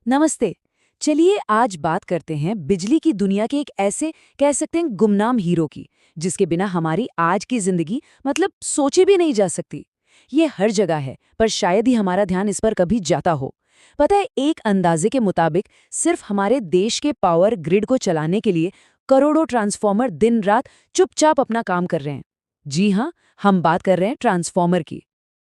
नमस्ते। चलिए आज बात करते हैं बिजली की दुनिया के एक ऐसे कह सकते हैं गुमनाम हीरो की, जिसके बिना हमारी आज की जिंदगी मतलब सोची भी नहीं जा सकती। ये हर जगह है, पर शायद ही हमारा ध्यान इस पर कभी जाता हो। पता है, एक अंदाजे के मुताबिक सिर्फ हमारे देश के पावर ग्रिड को चलाने के लिए करोड़ों ट्रांसफॉर्मर दिन रात चुपचाप अपना काम कर रहे हैं। जी हाँ, हम बात कर रहे हैं ट्रांसफॉर्मर की।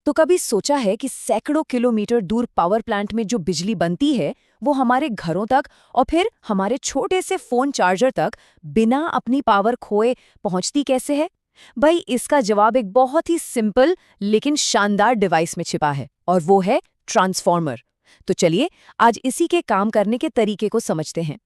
तो कभी सोचा है कि सैकड़ों किलोमीटर दूर पावर प्लांट में जो बिजली बनती है, वो हमारे घरों तक और फिर हमारे छोटे से फोन चार्जर तक बिना अपनी पावर खोए पहुंचती कैसे है? भाई, इसका जवाब एक बहुत ही सिंपल लेकिन शानदार डिवाइस में छिपा है, और वो है ट्रांसफॉर्मर। तो चलिए आज इसी के काम करने के तरीके को समझते हैं।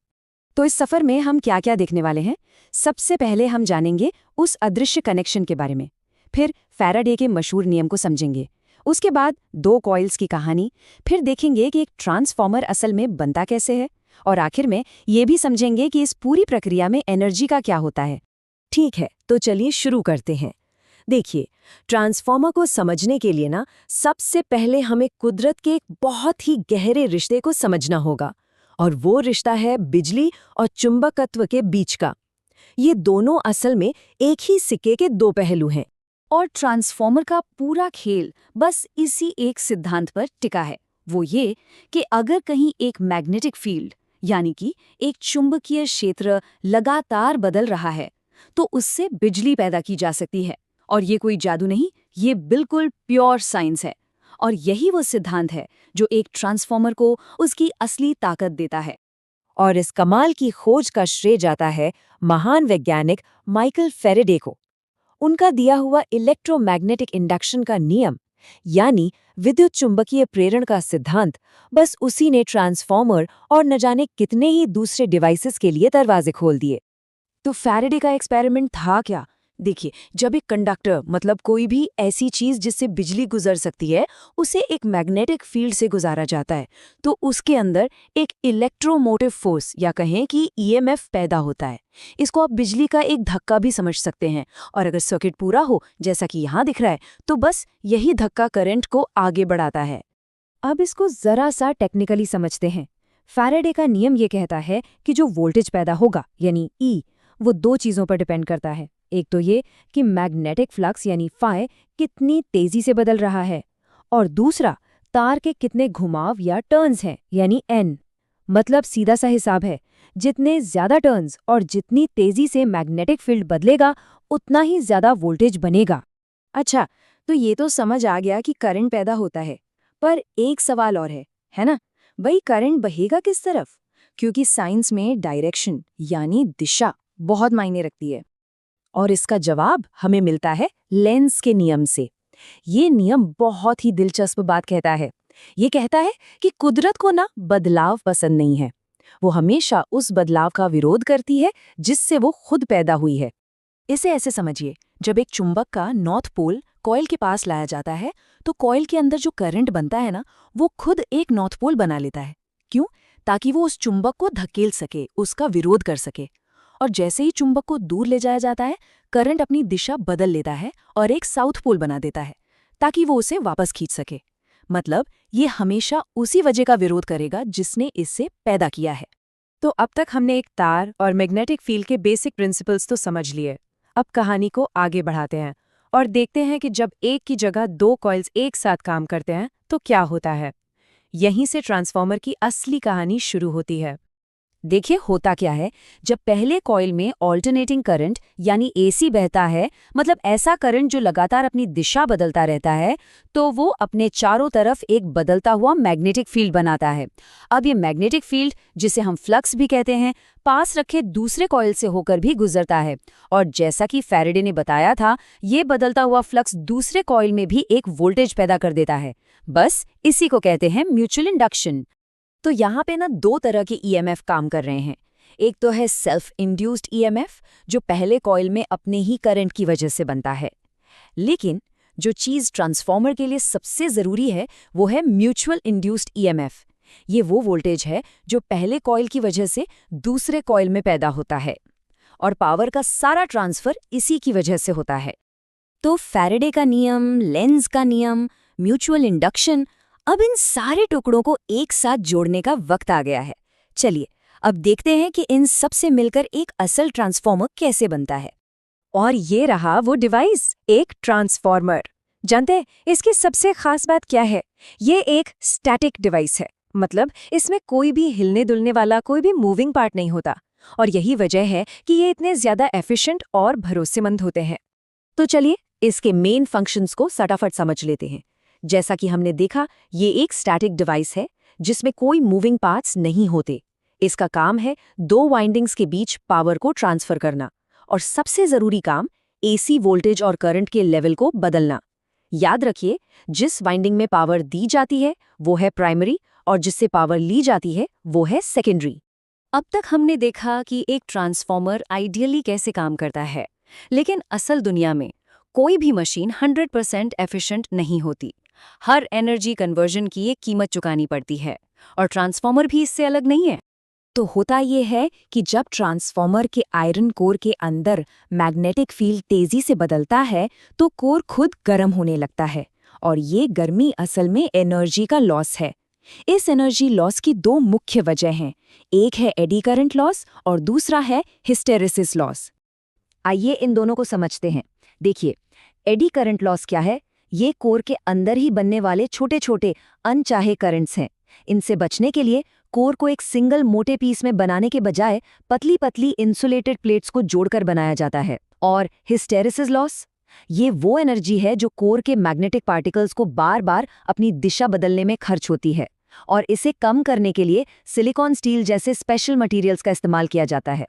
तो इस सफर में हम क्या क्या देखने वाले हैं? सबसे पहले हम जानेंगे उस अदृश्य कनेक्शन के बारे में। फिर फैराडे के मशहूर नियम को समझेंगे। उसके बाद दो कॉइल्स की कहानी। फिर देखेंगे कि एक ट्रांसफॉर्मर असल में बनता कैसे है। और आखिर में ये भी समझेंगे कि इस पूरी प्रक्रिया में एनर्जी का क्या होता है। ठीक है, तो चलिए शुरू करते हैं। देखिए, ट्रांसफॉर्मर को समझने के लिए ना सबसे पहले हमें कुदरत के एक बहुत ही गहरे रिश्ते को समझना होगा। और वो रिश्ता है बिजली और चुंबकत्व के बीच का। ये दोनों असल में एक ही सिक्के के दो पहलू हैं। और ट्रांसफॉर्मर का पूरा खेल बस इसी एक सिद्धांत पर टिका है। वो ये कि अगर कहीं एक मैग्नेटिक फील्ड यानी कि एक चुंबकीय क्षेत्र लगातार बदल रहा है, तो उससे बिजली पैदा की जा सकती है। और ये कोई जादू नहीं, ये बिल्कुल प्योर साइंस है। और यही वो सिद्धांत है जो एक ट्रांसफॉर्मर को उसकी असली ताकत देता है। और इस कमाल की खोज का श्रेय जाता है महान वैज्ञानिक माइकल फैराडे को। उनका दिया हुआ इलेक्ट्रोमैग्नेटिक इंडक्शन का नियम यानी विद्युत चुंबकीय प्रेरण का सिद्धांत, बस उसी ने ट्रांसफॉर्मर और न जाने कितने ही दूसरे डिवाइसेस के लिए दरवाजे खोल दिए। तो फैराडे का एक्सपेरिमेंट था क्या? देखिए, जब एक कंडक्टर मतलब कोई भी ऐसी चीज जिससे बिजली गुजर सकती है, उसे एक मैग्नेटिक फील्ड से गुजारा जाता है, तो उसके अंदर एक इलेक्ट्रोमोटिव फोर्स या कहें कि ईएमएफ पैदा होता है। इसको आप बिजली का एक धक्का भी समझ सकते हैं। और अगर सर्किट पूरा हो, जैसा कि यहाँ दिख रहा है, तो बस यही धक्का करंट को आगे बढ़ाता है। अब इसको जरा सा टेक्निकली समझते हैं। फैराडे का नियम ये कहता है कि जो वोल्टेज पैदा होगा यानी ई, वो दो चीजों पर डिपेंड करता है। एक तो ये कि मैग्नेटिक फ्लक्स यानी फाई कितनी तेजी से बदल रहा है, और दूसरा तार के कितने घुमाव या टर्न्स हैं यानी एन। मतलब सीधा सा हिसाब है, जितने ज्यादा टर्न्स और जितनी तेजी से मैग्नेटिक फील्ड बदलेगा, उतना ही ज्यादा वोल्टेज बनेगा। अच्छा, तो ये तो समझ आ गया कि करंट पैदा होता है, पर एक सवाल और है ना? भाई, करंट बहेगा किस तरफ? क्योंकि साइंस में डायरेक्शन यानी दिशा बहुत मायने रखती है। और इसका जवाब हमें मिलता है लेंस के नियम से। ये नियम बहुत ही दिलचस्प बात कहता है। ये कहता है कि कुदरत को ना बदलाव पसंद नहीं है। वो हमेशा उस बदलाव का विरोध करती है जिससे वो खुद पैदा हुई है। इसे ऐसे समझिए, जब एक चुंबक का नॉर्थ पोल कॉइल के पास लाया जाता है, तो कॉइल के अंदर जो करंट बनता है ना, वो खुद एक नॉर्थ पोल बना लेता है। क्यों? ताकि वो उस चुंबक को धकेल सके, उसका विरोध कर सके। और जैसे ही चुंबक को दूर ले जाया जाता है, करंट अपनी दिशा बदल लेता है और एक साउथ पोल बना देता है, ताकि वो उसे वापस खींच सके। मतलब ये हमेशा उसी वजह का विरोध करेगा जिसने इससे पैदा किया है। तो अब तक हमने एक तार और मैग्नेटिक फील्ड के बेसिक प्रिंसिपल्स तो समझ लिए। अब कहानी को आगे बढ़ाते हैं और देखते हैं कि जब एक की जगह दो कॉइल्स एक साथ काम करते हैं तो क्या होता है। यहीं से ट्रांसफॉर्मर की असली कहानी शुरू होती है। देखिए, होता क्या है, जब पहले कॉइल में ऑल्टरनेटिंग करंट यानी एसी बहता है, मतलब ऐसा करंट जो लगातार अपनी दिशा बदलता रहता है, तो वो अपने चारों तरफ एक बदलता हुआ मैग्नेटिक फील्ड बनाता है। अब ये मैग्नेटिक फील्ड, जिसे हम फ्लक्स भी कहते हैं, पास रखे दूसरे कॉइल से होकर भी गुजरता है। और जैसा कि फैराडे ने बताया था, ये बदलता हुआ फ्लक्स दूसरे कॉइल में भी एक वोल्टेज पैदा कर देता है। बस इसी को कहते हैं म्यूचुअल इंडक्शन। तो यहाँ पे ना दो तरह के ईएमएफ काम कर रहे हैं। एक तो है सेल्फ इंड्यूस्ड ईएमएफ, जो पहले कॉइल में अपने ही करंट की वजह से बनता है। लेकिन जो चीज़ ट्रांसफॉर्मर के लिए सबसे ज़रूरी है, वो है म्यूचुअल इंड्यूस्ड ईएमएफ। ये वो वोल्टेज है जो पहले कॉइल की वजह से दूसरे कॉइल में पैदा होता है, और पावर का सारा ट्रांसफर इसी की वजह से होता है। तो फैराडे का नियम, लेंज का नियम, म्यूचुअल इंडक्शन अब इन सारे टुकड़ों को एक साथ जोड़ने का वक्त आ गया है। चलिए अब देखते हैं कि इन सब से मिलकर एक असल ट्रांसफॉर्मर कैसे बनता है। और ये रहा वो डिवाइस, एक ट्रांसफॉर्मर। जानते हैं इसकी सबसे खास बात क्या है? ये एक स्टैटिक डिवाइस है, मतलब इसमें कोई भी हिलने डुलने वाला कोई भी मूविंग पार्ट नहीं होता। और यही वजह है कि ये इतने ज्यादा एफिशिएंट और भरोसेमंद होते हैं। तो चलिए इसके मेन फंक्शंस को फटाफट समझ लेते हैं। जैसा कि हमने देखा, ये एक स्टैटिक डिवाइस है जिसमें कोई मूविंग पार्ट्स नहीं होते। इसका काम है दो वाइंडिंग्स के बीच पावर को ट्रांसफर करना, और सबसे जरूरी काम एसी वोल्टेज और करंट के लेवल को बदलना। याद रखिए, जिस वाइंडिंग में पावर दी जाती है वो है प्राइमरी, और जिससे पावर ली जाती है वो है सेकेंडरी। अब तक हमने देखा कि एक ट्रांसफॉर्मर आइडियली कैसे काम करता है, लेकिन असल दुनिया में कोई भी मशीन 100% एफिशिएंट नहीं होती। हर एनर्जी कन्वर्जन की एक कीमत चुकानी पड़ती है, और ट्रांसफॉर्मर भी इससे अलग नहीं है। तो होता ये है कि जब ट्रांसफॉर्मर के आयरन कोर के अंदर मैग्नेटिक फील्ड तेजी से बदलता है तो कोर खुद गर्म होने लगता है, और ये गर्मी असल में एनर्जी का लॉस है। इस एनर्जी लॉस की दो मुख्य वजह हैं, एक है एडी करंट लॉस और दूसरा है हिस्टेरिसिस लॉस। आइए इन दोनों को समझते हैं। देखिए, एडी करंट लॉस क्या है? ये कोर के अंदर ही बनने वाले छोटे छोटे अनचाहे करंट्स हैं। इनसे बचने के लिए कोर को एक सिंगल मोटे पीस में बनाने के बजाय पतली पतली इंसुलेटेड प्लेट्स को जोड़कर बनाया जाता है। और हिस्टेरिसिस लॉस, ये वो एनर्जी है जो कोर के मैग्नेटिक पार्टिकल्स को बार बार अपनी दिशा बदलने में खर्च होती है, और इसे कम करने के लिए सिलिकॉन स्टील जैसे स्पेशल मटेरियल्स का इस्तेमाल किया जाता है।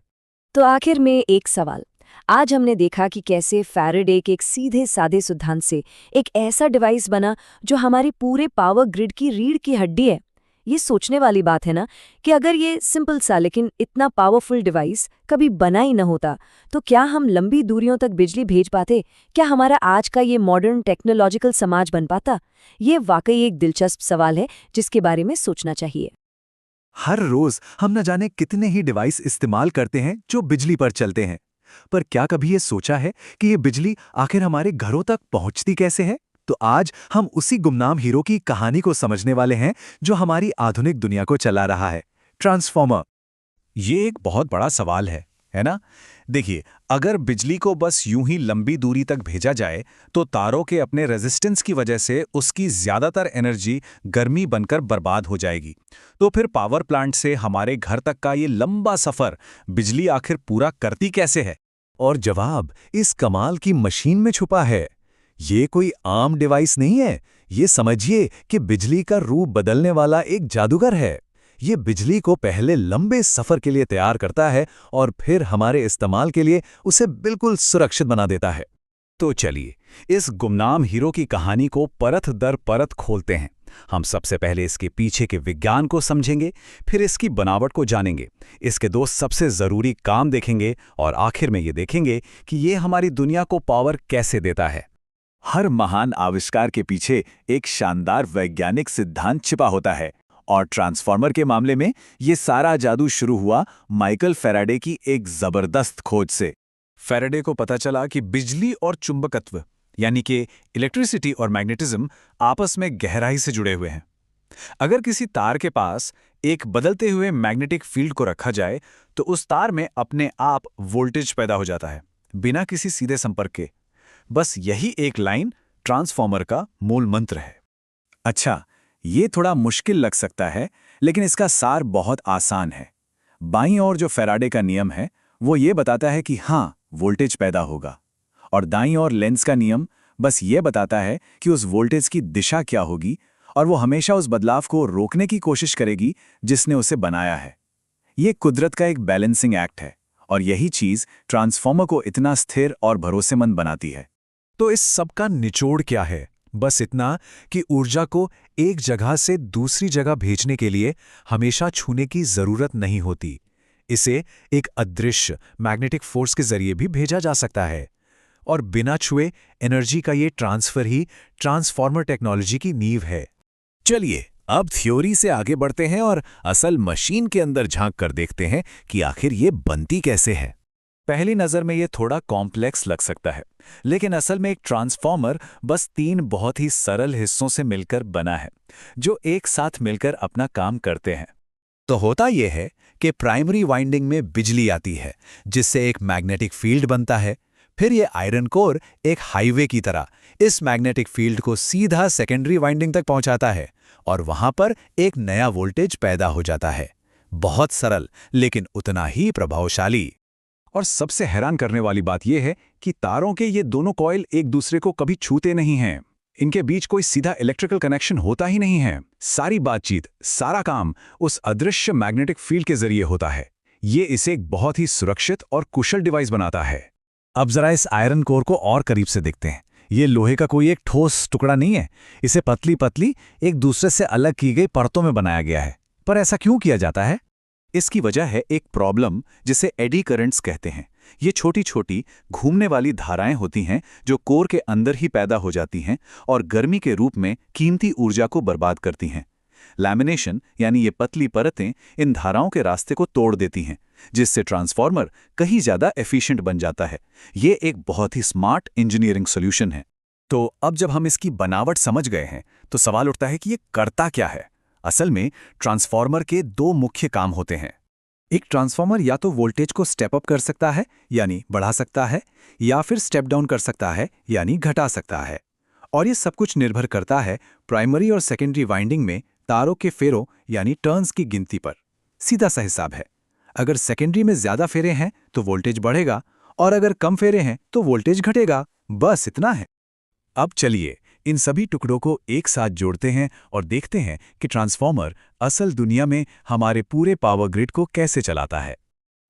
तो आखिर में एक सवाल। आज हमने देखा कि कैसे फैराडे के एक सीधे सादे सिद्धांत से एक ऐसा डिवाइस बना जो हमारी पूरे पावर ग्रिड की रीढ़ की हड्डी है। ये सोचने वाली बात है ना कि अगर ये सिंपल सा लेकिन इतना पावरफुल डिवाइस कभी बना ही न होता तो क्या हम लंबी दूरियों तक बिजली भेज पाते? क्या हमारा आज का ये मॉडर्न टेक्नोलॉजिकल समाज बन पाता? ये वाकई एक दिलचस्प सवाल है जिसके बारे में सोचना चाहिए। हर रोज हम न जाने कितने ही डिवाइस इस्तेमाल करते हैं जो बिजली पर चलते हैं, पर क्या कभी ये सोचा है कि ये बिजली आखिर हमारे घरों तक पहुंचती कैसे है? तो आज हम उसी गुमनाम हीरो की कहानी को समझने वाले हैं जो हमारी आधुनिक दुनिया को चला रहा है, ट्रांसफॉर्मर। ये एक बहुत बड़ा सवाल है ना? देखिए, अगर बिजली को बस यूं ही लंबी दूरी तक भेजा जाए तो तारों के अपने रेजिस्टेंस की वजह से उसकी ज्यादातर एनर्जी गर्मी बनकर बर्बाद हो जाएगी। तो फिर पावर प्लांट से हमारे घर तक का ये लंबा सफर बिजली आखिर पूरा करती कैसे है? और जवाब इस कमाल की मशीन में छुपा है। ये कोई आम डिवाइस नहीं है, ये समझिए कि बिजली का रूप बदलने वाला एक जादूगर है। ये बिजली को पहले लंबे सफर के लिए तैयार करता है और फिर हमारे इस्तेमाल के लिए उसे बिल्कुल सुरक्षित बना देता है। तो चलिए इस गुमनाम हीरो की कहानी को परत दर परत खोलते हैं। हम सबसे पहले इसके पीछे के विज्ञान को समझेंगे, फिर इसकी बनावट को जानेंगे, इसके दो सबसे जरूरी काम देखेंगे और आखिर में ये देखेंगे कि ये हमारी दुनिया को पावर कैसे देता है। हर महान आविष्कार के पीछे एक शानदार वैज्ञानिक सिद्धांत छिपा होता है, और ट्रांसफॉर्मर के मामले में ये सारा जादू शुरू हुआ माइकल फैराडे की एक जबरदस्त खोज से। फैराडे को पता चला कि बिजली और चुंबकत्व यानी कि इलेक्ट्रिसिटी और मैग्नेटिज्म आपस में गहराई से जुड़े हुए हैं। अगर किसी तार के पास एक बदलते हुए मैग्नेटिक फील्ड को रखा जाए तो उस तार में अपने आप वोल्टेज पैदा हो जाता है, बिना किसी सीधे संपर्क के। बस यही एक लाइन ट्रांसफॉर्मर का मूल मंत्र है। अच्छा, ये थोड़ा मुश्किल लग सकता है, लेकिन इसका सार बहुत आसान है। बाईं ओर जो फैराडे का नियम है वो ये बताता है कि हाँ, वोल्टेज पैदा होगा, और दाईं ओर लेंज का नियम बस ये बताता है कि उस वोल्टेज की दिशा क्या होगी, और वो हमेशा उस बदलाव को रोकने की कोशिश करेगी जिसने उसे बनाया है। ये कुदरत का एक बैलेंसिंग एक्ट है, और यही चीज ट्रांसफॉर्मर को इतना स्थिर और भरोसेमंद बनाती है। तो इस सब का निचोड़ क्या है? बस इतना कि ऊर्जा को एक जगह से दूसरी जगह भेजने के लिए हमेशा छूने की जरूरत नहीं होती। इसे एक अदृश्य मैग्नेटिक फोर्स के जरिए भी भेजा जा सकता है, और बिना छुए एनर्जी का ये ट्रांसफर ही ट्रांसफॉर्मर टेक्नोलॉजी की नींव है। चलिए अब थ्योरी से आगे बढ़ते हैं और असल मशीन के अंदर झांक कर देखते हैं कि आखिर ये बनती कैसे है। पहली नज़र में ये थोड़ा कॉम्प्लेक्स लग सकता है, लेकिन असल में एक ट्रांसफॉर्मर बस 3 बहुत ही सरल हिस्सों से मिलकर बना है, जो एक साथ मिलकर अपना काम करते हैं। तो होता यह है कि प्राइमरी वाइंडिंग में बिजली आती है, जिससे एक मैग्नेटिक फील्ड बनता है। फिर ये आयरन कोर एक हाईवे की तरह इस मैग्नेटिक फील्ड को सीधा सेकेंडरी वाइंडिंग तक पहुंचाता है और वहां पर एक नया वोल्टेज पैदा हो जाता है। बहुत सरल, लेकिन उतना ही प्रभावशाली। और सबसे हैरान करने वाली बात यह है कि तारों के ये दोनों कॉइल एक दूसरे को कभी छूते नहीं हैं। इनके बीच कोई सीधा इलेक्ट्रिकल कनेक्शन होता ही नहीं है। सारी बातचीत, सारा काम उस अदृश्य मैग्नेटिक फील्ड के जरिए होता है। ये इसे एक बहुत ही सुरक्षित और कुशल डिवाइस बनाता है। अब जरा इस आयरन कोर को और करीब से देखते हैं। ये लोहे का कोई एक ठोस टुकड़ा नहीं है। इसे पतली पतली एक दूसरे से अलग की गई परतों में बनाया गया है। पर ऐसा क्यों किया जाता है? इसकी वजह है एक प्रॉब्लम जिसे एडी करंट्स कहते हैं। ये छोटी छोटी घूमने वाली धाराएं होती हैं जो कोर के अंदर ही पैदा हो जाती हैं और गर्मी के रूप में कीमती ऊर्जा को बर्बाद करती हैं। लैमिनेशन यानी ये पतली परतें इन धाराओं के रास्ते को तोड़ देती हैं, जिससे ट्रांसफॉर्मर कहीं ज़्यादा एफिशिएंट बन जाता है। ये एक बहुत ही स्मार्ट इंजीनियरिंग सॉल्यूशन है। तो अब जब हम इसकी बनावट समझ गए हैं तो सवाल उठता है कि ये करता क्या है। असल में ट्रांसफॉर्मर के 2 मुख्य काम होते हैं। एक ट्रांसफॉर्मर या तो वोल्टेज को स्टेप अप कर सकता है यानी बढ़ा सकता है, या फिर स्टेप डाउन कर सकता है यानी घटा सकता है। और ये सब कुछ निर्भर करता है प्राइमरी और सेकेंडरी वाइंडिंग में तारों के फेरों यानी टर्न्स की गिनती पर। सीधा सा हिसाब है। अगर सेकेंडरी में ज्यादा फेरे हैं तो वोल्टेज बढ़ेगा और अगर कम फेरे हैं तो वोल्टेज घटेगा। बस इतना है। अब चलिए इन सभी टुकड़ों को एक साथ जोड़ते हैं और देखते हैं कि ट्रांसफॉर्मर असल दुनिया में हमारे पूरे पावर ग्रिड को कैसे चलाता है।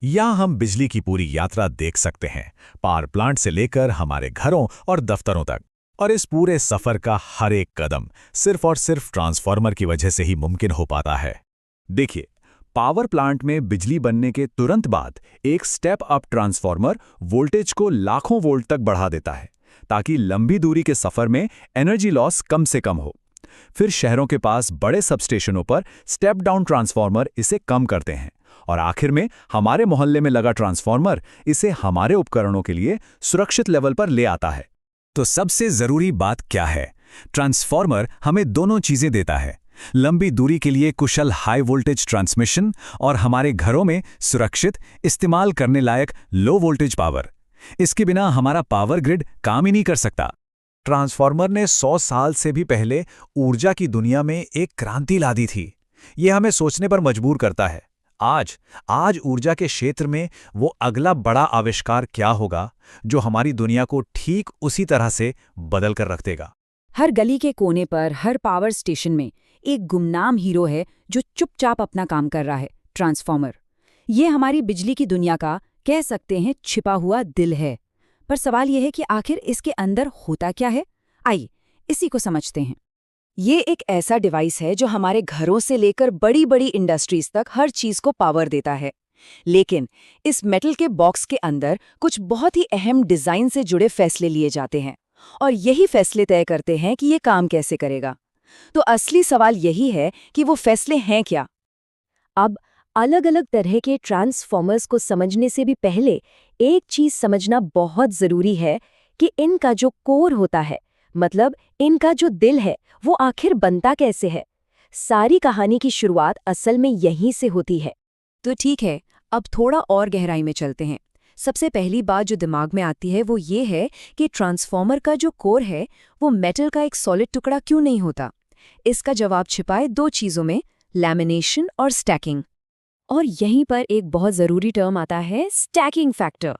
यहाँ हम बिजली की पूरी यात्रा देख सकते हैं, पावर प्लांट से लेकर हमारे घरों और दफ्तरों तक। और इस पूरे सफर का हर एक कदम सिर्फ और सिर्फ ट्रांसफॉर्मर की वजह से ही मुमकिन हो पाता है। देखिए, पावर प्लांट में बिजली बनने के तुरंत बाद एक स्टेप अप ट्रांसफॉर्मर वोल्टेज को लाखों वोल्ट तक बढ़ा देता है, ताकि लंबी दूरी के सफर में एनर्जी लॉस कम से कम हो। फिर शहरों के पास बड़े सबस्टेशनों पर स्टेप डाउन ट्रांसफॉर्मर इसे कम करते हैं और आखिर में हमारे मोहल्ले में लगा ट्रांसफॉर्मर इसे हमारे उपकरणों के लिए सुरक्षित लेवल पर ले आता है। तो सबसे जरूरी बात क्या है? ट्रांसफॉर्मर हमें दोनों चीजें देता है, लंबी दूरी के लिए कुशल हाई वोल्टेज ट्रांसमिशन और हमारे घरों में सुरक्षित इस्तेमाल करने लायक लो वोल्टेज पावर। इसके बिना हमारा पावर ग्रिड काम ही नहीं कर सकता। ट्रांसफॉर्मर ने 100 साल से भी पहले ऊर्जा की दुनिया में एक क्रांति ला दी थी। यह हमें सोचने पर मजबूर करता है, आज ऊर्जा के क्षेत्र में वो अगला बड़ा आविष्कार क्या होगा जो हमारी दुनिया को ठीक उसी तरह से बदल कर रख देगा। हर गली के कोने पर, हर पावर स्टेशन में एक गुमनाम हीरो है जो चुपचाप अपना काम कर रहा है, ट्रांसफॉर्मर। ये हमारी बिजली की दुनिया का, कह सकते हैं, छिपा हुआ दिल है। पर सवाल यह है कि आखिर इसके अंदर होता क्या है? आइए इसी को समझते हैं। ये एक ऐसा डिवाइस है जो हमारे घरों से लेकर बड़ी बड़ी इंडस्ट्रीज तक हर चीज को पावर देता है। लेकिन इस मेटल के बॉक्स के अंदर कुछ बहुत ही अहम डिजाइन से जुड़े फैसले लिए जाते हैं और यही फैसले तय करते हैं कि ये काम कैसे करेगा। तो असली सवाल यही है कि वो फैसले हैं क्या? अब अलग अलग तरह के ट्रांसफॉर्मर्स को समझने से भी पहले एक चीज समझना बहुत जरूरी है कि इनका जो कोर होता है, मतलब इनका जो दिल है, वो आखिर बनता कैसे है। सारी कहानी की शुरुआत असल में यहीं से होती है। तो ठीक है, अब थोड़ा और गहराई में चलते हैं। सबसे पहली बात जो दिमाग में आती है वो ये है कि ट्रांसफॉर्मर का जो कोर है वो मेटल का एक सॉलिड टुकड़ा क्यों नहीं होता। इसका जवाब छिपा है 2 चीज़ों में, लैमिनेशन और स्टैकिंग। और यहीं पर एक बहुत ज़रूरी टर्म आता है, स्टैकिंग फैक्टर।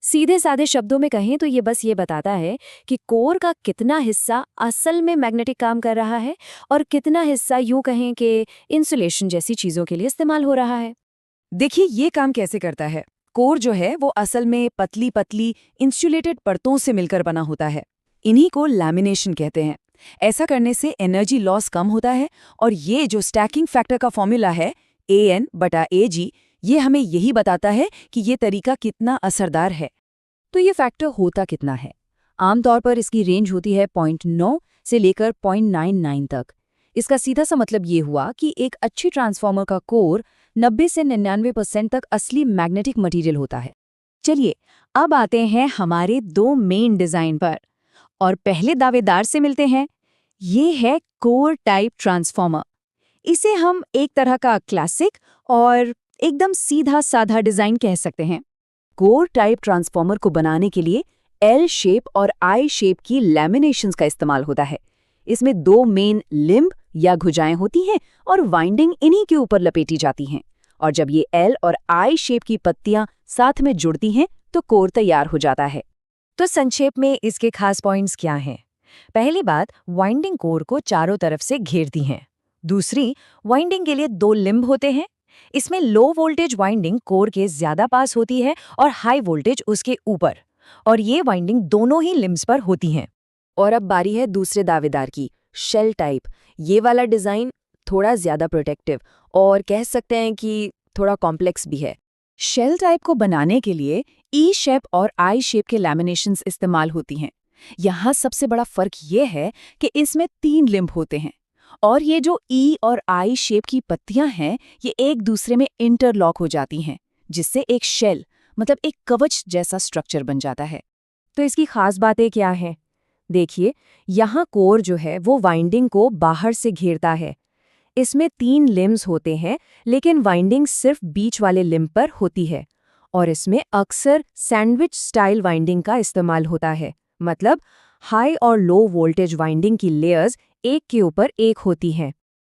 सीधे साधे शब्दों में कहें तो ये बस ये बताता है कि कोर का कितना हिस्सा असल में मैग्नेटिक काम कर रहा है और कितना हिस्सा यूं कहें कि इंसुलेशन जैसी चीज़ों के लिए इस्तेमाल हो रहा है। देखिए ये काम कैसे करता है। कोर जो है वो असल में पतली पतली इंसुलेटेड परतों से मिलकर बना होता है। इन्हीं को लैमिनेशन कहते हैं। ऐसा करने से एनर्जी लॉस कम होता है और ये जो स्टैकिंग फैक्टर का फॉर्मूला है AN/AG, ये हमें यही बताता है कि ये तरीका कितना असरदार है। तो ये फैक्टर होता कितना है? आमतौर पर इसकी रेंज होती है 0.9 से लेकर 0.99 तक। इसका सीधा सा मतलब ये हुआ कि एक अच्छी ट्रांसफॉर्मर का कोर 90 से 99% तक असली मैग्नेटिक मटेरियल होता है। चलिए अब आते हैं हमारे दो मेन डिजाइन पर और पहले दावेदार से मिलते हैं। ये है कोर टाइप ट्रांसफॉर्मर। इसे हम एक तरह का क्लासिक और एकदम सीधा साधा डिजाइन कह सकते हैं। कोर टाइप ट्रांसफॉर्मर को बनाने के लिए एल शेप और आई शेप की लैमिनेशंस का इस्तेमाल होता है। इसमें दो मेन लिम्ब या भुजाएं होती हैं और वाइंडिंग इन्हीं के ऊपर लपेटी जाती हैं, और जब ये एल और आई शेप की पत्तियां साथ में जुड़ती हैं तो कोर तैयार हो जाता है। तो संक्षेप में इसके खास पॉइंट्स क्या हैं? पहली बात, वाइंडिंग कोर को चारों तरफ से घेरती हैं। दूसरी, वाइंडिंग के लिए दो लिम्ब होते हैं। इसमें लो वोल्टेज वाइंडिंग कोर के ज्यादा पास होती है और हाई वोल्टेज उसके ऊपर, और ये वाइंडिंग दोनों ही लिम्ब्स पर होती हैं। और अब बारी है दूसरे दावेदार की, शेल टाइप। ये वाला डिजाइन थोड़ा ज्यादा प्रोटेक्टिव और कह सकते हैं कि थोड़ा कॉम्प्लेक्स भी है। शेल टाइप को बनाने के लिए ई शेप और आई शेप के लैमिनेशंस इस्तेमाल होती हैं। यहाँ सबसे बड़ा फर्क ये है कि इसमें 3 लिम्ब होते हैं, और ये जो ई और आई शेप की पत्तियां हैं ये एक दूसरे में इंटरलॉक हो जाती हैं, जिससे एक शेल मतलब एक कवच जैसा स्ट्रक्चर बन जाता है। तो इसकी खास बातें क्या हैं? देखिए, यहाँ कोर जो है वो वाइंडिंग को बाहर से घेरता है। इसमें 3 लिम्ब्स होते हैं, लेकिन वाइंडिंग सिर्फ बीच वाले लिम्ब पर होती है, और इसमें अक्सर सैंडविच स्टाइल वाइंडिंग का इस्तेमाल होता है। मतलब हाई और लो वोल्टेज वाइंडिंग की लेयर्स एक के ऊपर एक होती हैं।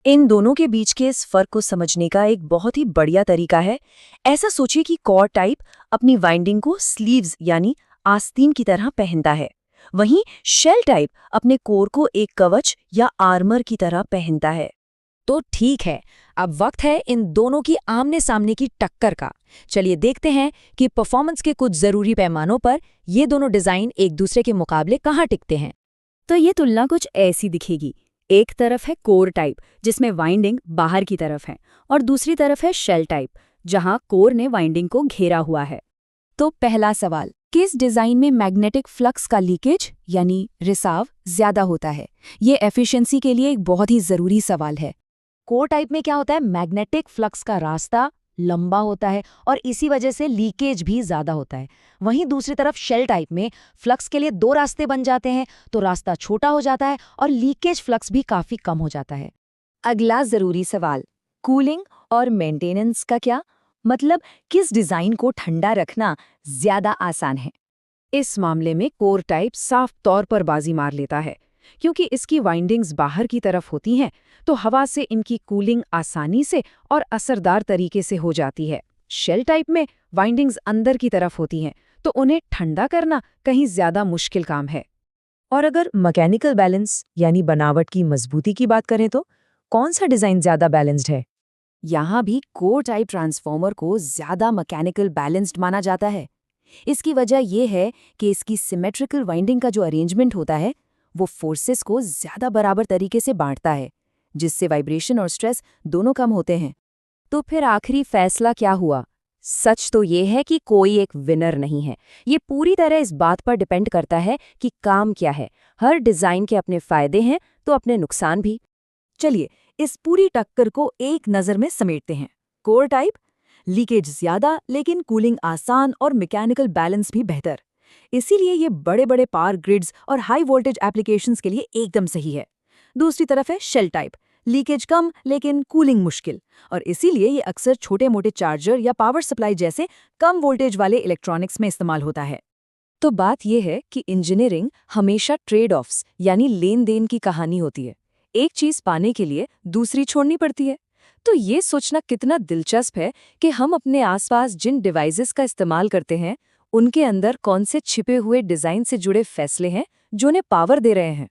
इन दोनों के बीच के इस फर्क को समझने का एक बहुत ही बढ़िया तरीका है। ऐसा सोचिए कि कोर टाइप अपनी वाइंडिंग को स्लीव्स यानी आस्तीन की तरह पहनता है, वहीं शेल टाइप अपने कोर को एक कवच या आर्मर की तरह पहनता है। तो ठीक है, अब वक्त है इन दोनों की आमने सामने की टक्कर का। चलिए देखते हैं कि परफॉर्मेंस के कुछ जरूरी पैमानों पर ये दोनों डिजाइन एक दूसरे के मुकाबले कहाँ टिकते हैं। तो ये तुलना कुछ ऐसी दिखेगी। एक तरफ है कोर टाइप जिसमें वाइंडिंग बाहर की तरफ है, और दूसरी तरफ है शेल टाइप जहां कोर ने वाइंडिंग को घेरा हुआ है। तो पहला सवाल, किस डिजाइन में मैग्नेटिक फ्लक्स का लीकेज यानी रिसाव ज्यादा होता है? ये एफिशिएंसी के लिए एक बहुत ही जरूरी सवाल है। कोर टाइप में क्या होता है, मैग्नेटिक फ्लक्स का रास्ता लंबा होता है और इसी वजह से लीकेज भी ज्यादा होता है। वहीं दूसरी तरफ शेल टाइप में फ्लक्स के लिए 2 रास्ते बन जाते हैं, तो रास्ता छोटा हो जाता है और लीकेज फ्लक्स भी काफी कम हो जाता है। अगला जरूरी सवाल, कूलिंग और मेंटेनेंस का क्या? मतलब किस डिजाइन को ठंडा रखना ज्यादा आसान है? इस मामले में कोर टाइप साफ तौर पर बाजी मार लेता है, क्योंकि इसकी वाइंडिंग्स बाहर की तरफ होती हैं, तो हवा से इनकी कूलिंग आसानी से और असरदार तरीके से हो जाती है। शेल टाइप में वाइंडिंग्स अंदर की तरफ होती हैं, तो उन्हें ठंडा करना कहीं ज्यादा मुश्किल काम है। और अगर मैकेनिकल बैलेंस यानी बनावट की मजबूती की बात करें तो कौन सा डिजाइन ज्यादा बैलेंस्ड है? यहाँ भी कोर टाइप ट्रांसफॉर्मर को ज्यादा मैकेनिकल बैलेंस्ड माना जाता है। इसकी वजह यह है कि इसकी सिमेट्रिकल वाइंडिंग का जो अरेंजमेंट होता है वो फोर्सेस को ज्यादा बराबर तरीके से बांटता है, जिससे वाइब्रेशन और स्ट्रेस दोनों कम होते हैं। तो फिर आखिरी फैसला क्या हुआ? सच तो ये है कि कोई एक विनर नहीं है। ये पूरी तरह इस बात पर डिपेंड करता है कि काम क्या है। हर डिजाइन के अपने फायदे हैं तो अपने नुकसान भी। चलिए इस पूरी टक्कर को एक नज़र में समेटते हैं। कोर टाइप, लीकेज ज्यादा लेकिन कूलिंग आसान और मैकेनिकल बैलेंस भी बेहतर। इसीलिए ये बड़े बड़े पावर ग्रिड्स और हाई वोल्टेज एप्लीकेशंस के लिए एकदम सही है। दूसरी तरफ है शेल टाइप, लीकेज कम लेकिन कूलिंग मुश्किल, और इसीलिए ये अक्सर छोटे मोटे चार्जर या पावर सप्लाई जैसे कम वोल्टेज वाले इलेक्ट्रॉनिक्स में इस्तेमाल होता है। तो बात यह है कि इंजीनियरिंग हमेशा ट्रेड ऑफ्स यानी लेन देन की कहानी होती है। एक चीज पाने के लिए दूसरी छोड़नी पड़ती है। तो ये सोचना कितना दिलचस्प है कि हम अपने आसपास जिन डिवाइसेस का इस्तेमाल करते हैं उनके अंदर कौन से छिपे हुए डिजाइन से जुड़े फैसले हैं जो उन्हें पावर दे रहे हैं।